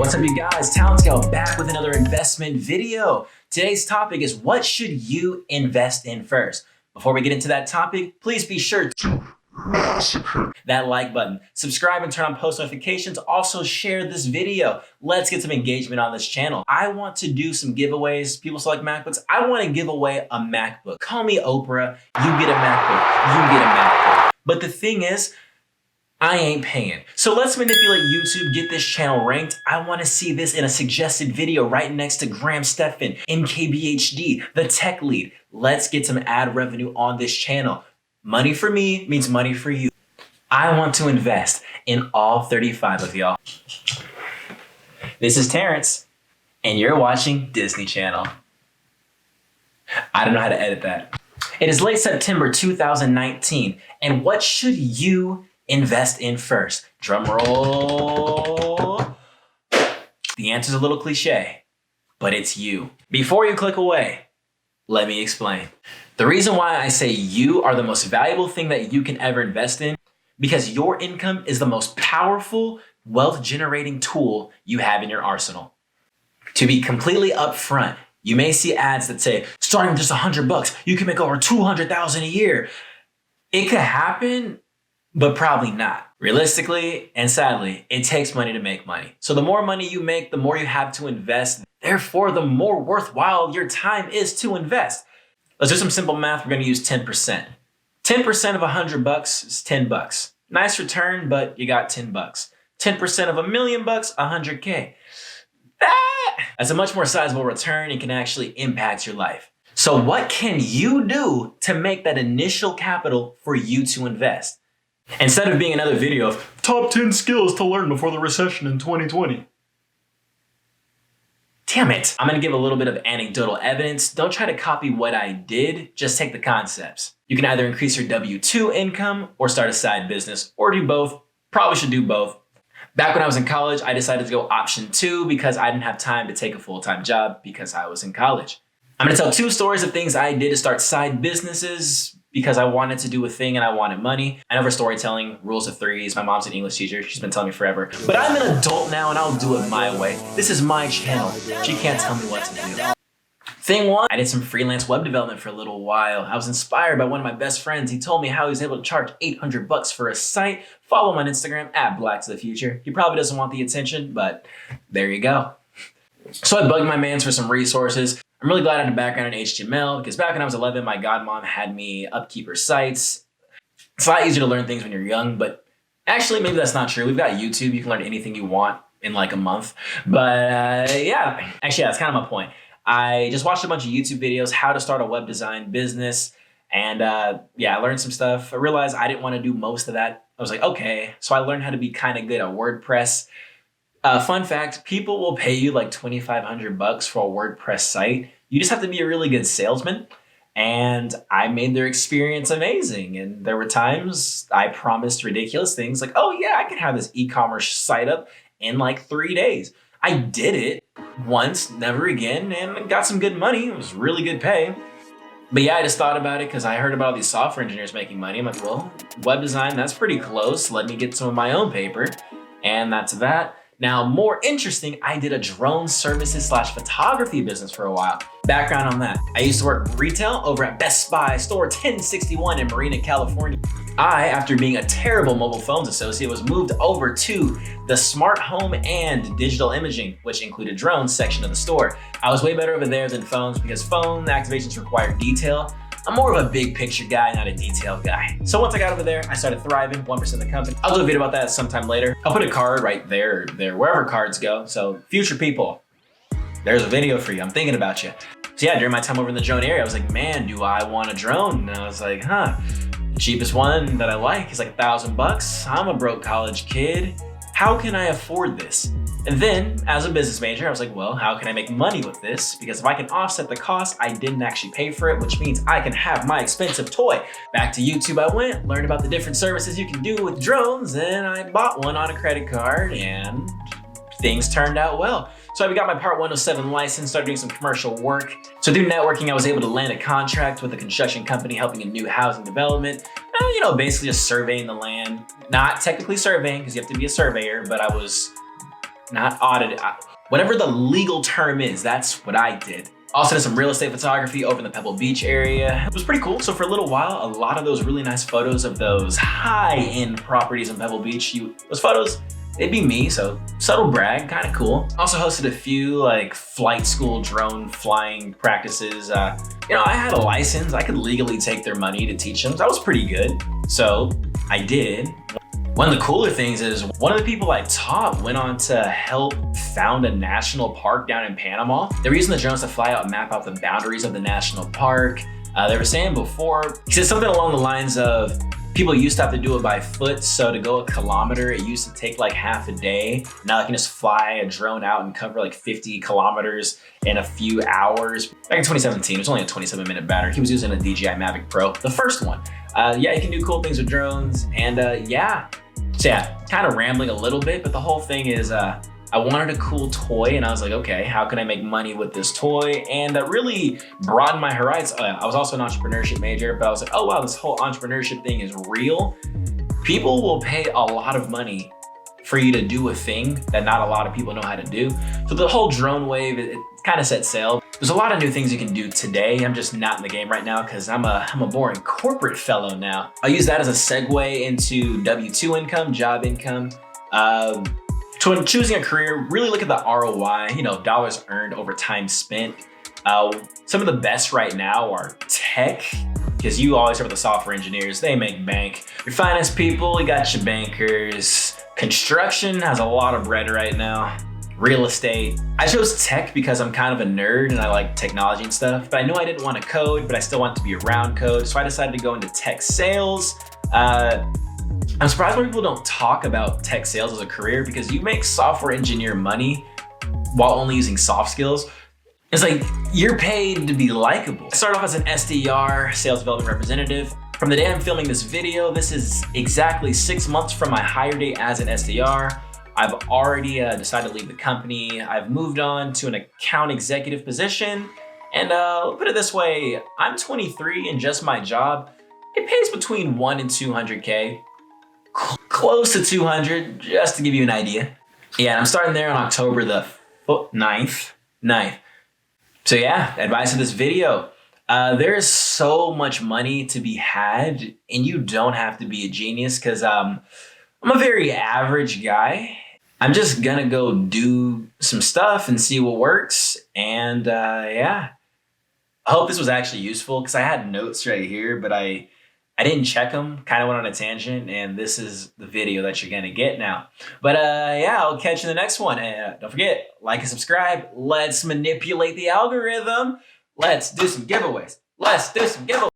What's up, you guys? Talent Scout back with another investment video. Today's topic is what should you invest in first? Before we get into that topic, please be sure to massacre that like button, subscribe and turn on post notifications. Also share this video. Let's get some engagement on this channel. I want to do some giveaways. People select MacBooks. I want to give away a MacBook. Call me Oprah. You get a MacBook. You get a MacBook. But the thing is, I ain't paying. So let's manipulate YouTube, get this channel ranked. I want to see this in a suggested video right next to Graham Stephan, MKBHD, the tech lead. Let's get some ad revenue on this channel. Money for me means money for you. I want to invest in all 35 of y'all. This is Terrence, and you're watching Disney Channel. I don't know how to edit that. It is late September 2019, and what should you invest in first? Drum roll. The answer's a little cliche, but it's you. Before you click away, let me explain. The reason why I say you are the most valuable thing that you can ever invest in, because your income is the most powerful wealth generating tool you have in your arsenal. To be completely upfront, you may see ads that say, starting with just $100, you can make over $200,000 a year. It could happen, but probably not. Realistically and sadly, it takes money to make money. So the more money you make, the more you have to invest. Therefore, the more worthwhile your time is to invest. Let's do some simple math. We're gonna use 10%. 10% of $100 is $10. Nice return, but you got $10. 10% of $1 million, $100K. That's a much more sizable return and can actually impact your life. So what can you do to make that initial capital for you to invest? Instead of being another video of top 10 skills to learn before the recession in 2020. Damn it. I'm gonna give a little bit of anecdotal evidence. Don't try to copy what I did, just take the concepts. You can either increase your W-2 income or start a side business or do both. Probably should do both. Back when I was in college, I decided to go option 2 because I didn't have time to take a full-time job because I was in college. I'm gonna tell 2 stories of things I did to start side businesses because I wanted to do a thing and I wanted money. I know for storytelling, rules of threes. My mom's an English teacher. She's been telling me forever. But I'm an adult now and I'll do it my way. This is my channel. She can't tell me what to do. Thing 1, I did some freelance web development for a little while. I was inspired by one of my best friends. He told me how he was able to charge $800 for a site. Follow him on Instagram at Black to the Future. He probably doesn't want the attention, but there you go. So I bugged my mans for some resources. I'm really glad I had a background in HTML because back when I was 11, my godmom had me upkeep her sites. It's a lot easier to learn things when you're young, but actually maybe that's not true. We've got YouTube. You can learn anything you want in like a month. But yeah, actually, that's kind of my point. I just watched a bunch of YouTube videos, how to start a web design business. And yeah, I learned some stuff. I realized I didn't want to do most of that. I was like, okay. So I learned how to be kind of good at WordPress. Fun fact, people will pay you like $2,500 for a WordPress site. You just have to be a really good salesman. And I made their experience amazing. And there were times I promised ridiculous things like, oh yeah, I can have this e-commerce site up in like 3 days. I did it once, never again, and got some good money. It was really good pay. But yeah, I just thought about it because I heard about all these software engineers making money. I'm like, well, web design, that's pretty close. Let me get some of my own paper. And that's that. Now, more interesting, I did a drone services / photography business for a while. Background on that. I used to work retail over at Best Buy, store 1061 in Marina, California. I, after being a terrible mobile phones associate, was moved over to the smart home and digital imaging, which included drones section of the store. I was way better over there than phones because phone activations require detail. I'm more of a big picture guy, not a detail guy. So once I got over there, I started thriving, 1% of the company. I'll do a video about that sometime later. I'll put a card right there, wherever cards go. So future people, there's a video for you. I'm thinking about you. So yeah, during my time over in the drone area, I was like, man, do I want a drone? And I was like, the cheapest one that I like is like $1,000. I'm a broke college kid. How can I afford this? And then, as a business major, I was like, well, how can I make money with this? Because if I can offset the cost, I didn't actually pay for it, which means I can have my expensive toy. Back to YouTube I went, learned about the different services you can do with drones, and I bought one on a credit card, and things turned out well. So I got my Part 107 license, started doing some commercial work. So through networking, I was able to land a contract with a construction company helping a new housing development. Basically just surveying the land. Not technically surveying, because you have to be a surveyor, but I was not audited. Whatever the legal term is, that's what I did. Also did some real estate photography over in the Pebble Beach area. It was pretty cool. So for a little while, a lot of those really nice photos of those high-end properties in Pebble Beach, those photos, it'd be me, so subtle brag, kind of cool. Also hosted a few like flight school drone flying practices. I had a license. I could legally take their money to teach them. So that was pretty good. So I did. One of the cooler things is one of the people I taught went on to help found a national park down in Panama. They were using the drones to fly out and map out the boundaries of the national park. They were saying before, he said something along the lines of, people used to have to do it by foot, so to go a kilometer, it used to take like half a day. Now I can just fly a drone out and cover like 50 kilometers in a few hours. Back in 2017, it was only a 27-minute battery. He was using a DJI Mavic Pro, the first one. You can do cool things with drones, and So kind of rambling a little bit, but the whole thing is I wanted a cool toy, and I was like, okay, how can I make money with this toy? And that really broadened my horizons. I was also an entrepreneurship major, but I was like, oh wow, this whole entrepreneurship thing is real. People will pay a lot of money for you to do a thing that not a lot of people know how to do. So the whole drone wave, it kind of set sail. There's a lot of new things you can do today. I'm just not in the game right now because I'm a boring corporate fellow now. I'll use that as a segue into W-2 income, job income. So when choosing a career, really look at the ROI, dollars earned over time spent. Some of the best right now are tech, because you always hear about the software engineers, they make bank. Your finance people, you got your bankers. Construction has a lot of bread right now. Real estate. I chose tech because I'm kind of a nerd and I like technology and stuff, but I knew I didn't want to code, but I still want to be around code. So I decided to go into tech sales. I'm surprised when people don't talk about tech sales as a career, because you make software engineer money while only using soft skills. It's like you're paid to be likable. I started off as an SDR, sales development representative. From the day I'm filming this video, this is exactly 6 months from my hire date as an SDR. I've already decided to leave the company. I've moved on to an account executive position. And put it this way, I'm 23 and just my job, it pays between 1 and 200K. Close to 200, just to give you an idea. Yeah, I'm starting there on October the 9th. So yeah, advice of this video. There is so much money to be had, and you don't have to be a genius, because I'm a very average guy. I'm just gonna go do some stuff and see what works. And I hope this was actually useful, because I had notes right here, but I didn't check them, kind of went on a tangent, and this is the video that you're gonna get now. But I'll catch you in the next one. And don't forget, like and subscribe. Let's manipulate the algorithm. Let's do some giveaways.